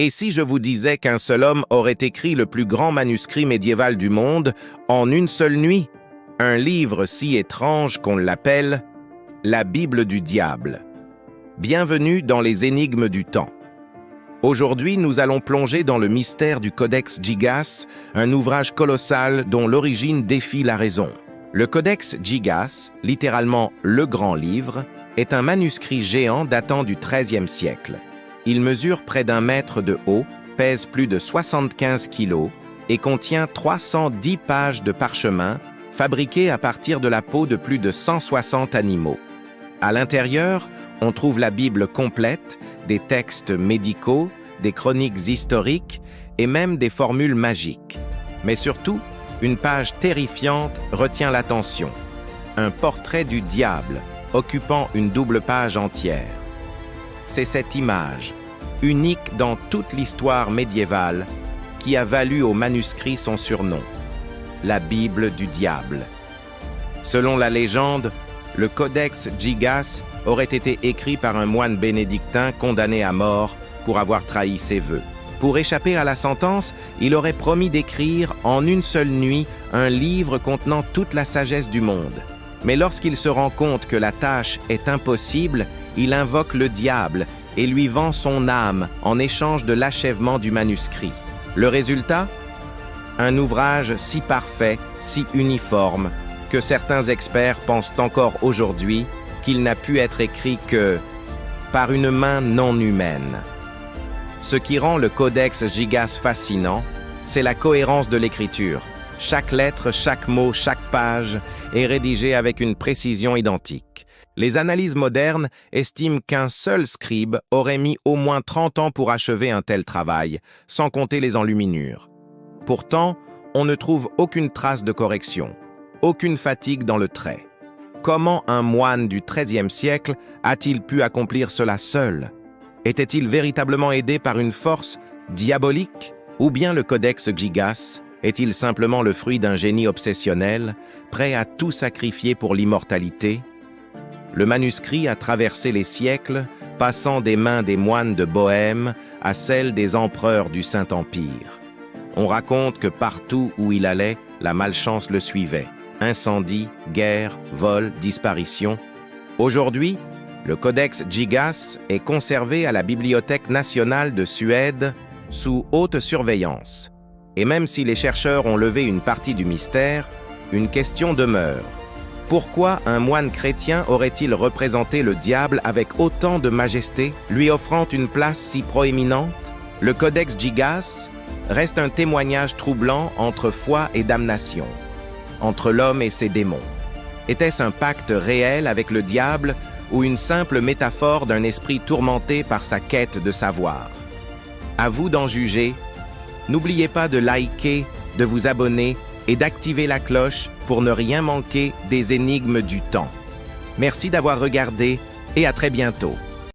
Et si je vous disais qu'un seul homme aurait écrit le plus grand manuscrit médiéval du monde en une seule nuit? Un livre si étrange qu'on l'appelle la Bible du diable. Bienvenue dans les énigmes du temps. Aujourd'hui, nous allons plonger dans le mystère du Codex Gigas, un ouvrage colossal dont l'origine défie la raison. Le Codex Gigas, littéralement « le grand livre », est un manuscrit géant datant du XIIIe siècle. Il mesure près d'1 mètre de haut, pèse plus de 75 kilos et contient 310 pages de parchemin fabriquées à partir de la peau de plus de 160 animaux. À l'intérieur, on trouve la Bible complète, des textes médicaux, des chroniques historiques et même des formules magiques. Mais surtout, une page terrifiante retient l'attention. Un portrait du diable, occupant une double page entière. C'est cette image, unique dans toute l'histoire médiévale, qui a valu au manuscrit son surnom, la Bible du diable. Selon la légende, le Codex Gigas aurait été écrit par un moine bénédictin condamné à mort pour avoir trahi ses vœux. Pour échapper à la sentence, il aurait promis d'écrire en une seule nuit un livre contenant toute la sagesse du monde. Mais lorsqu'il se rend compte que la tâche est impossible, il invoque le diable et lui vend son âme en échange de l'achèvement du manuscrit. Le résultat? Un ouvrage si parfait, si uniforme, que certains experts pensent encore aujourd'hui qu'il n'a pu être écrit que par une main non humaine. Ce qui rend le Codex Gigas fascinant, c'est la cohérence de l'écriture. Chaque lettre, chaque mot, chaque page est rédigée avec une précision identique. Les analyses modernes estiment qu'un seul scribe aurait mis au moins 30 ans pour achever un tel travail, sans compter les enluminures. Pourtant, on ne trouve aucune trace de correction, aucune fatigue dans le trait. Comment un moine du XIIIe siècle a-t-il pu accomplir cela seul? Était-il véritablement aidé par une force diabolique? Ou bien le Codex Gigas est-il simplement le fruit d'un génie obsessionnel, prêt à tout sacrifier pour l'immortalité? Le manuscrit a traversé les siècles, passant des mains des moines de Bohême à celles des empereurs du Saint-Empire. On raconte que partout où il allait, la malchance le suivait. Incendies, guerres, vols, disparitions. Aujourd'hui, le Codex Gigas est conservé à la Bibliothèque nationale de Suède sous haute surveillance. Et même si les chercheurs ont levé une partie du mystère, une question demeure. Pourquoi un moine chrétien aurait-il représenté le diable avec autant de majesté, lui offrant une place si proéminente? Le Codex Gigas reste un témoignage troublant entre foi et damnation, entre l'homme et ses démons. Était-ce un pacte réel avec le diable ou une simple métaphore d'un esprit tourmenté par sa quête de savoir? À vous d'en juger. N'oubliez pas de liker, de vous abonner et d'activer la cloche pour ne rien manquer des énigmes du temps. Merci d'avoir regardé et à très bientôt.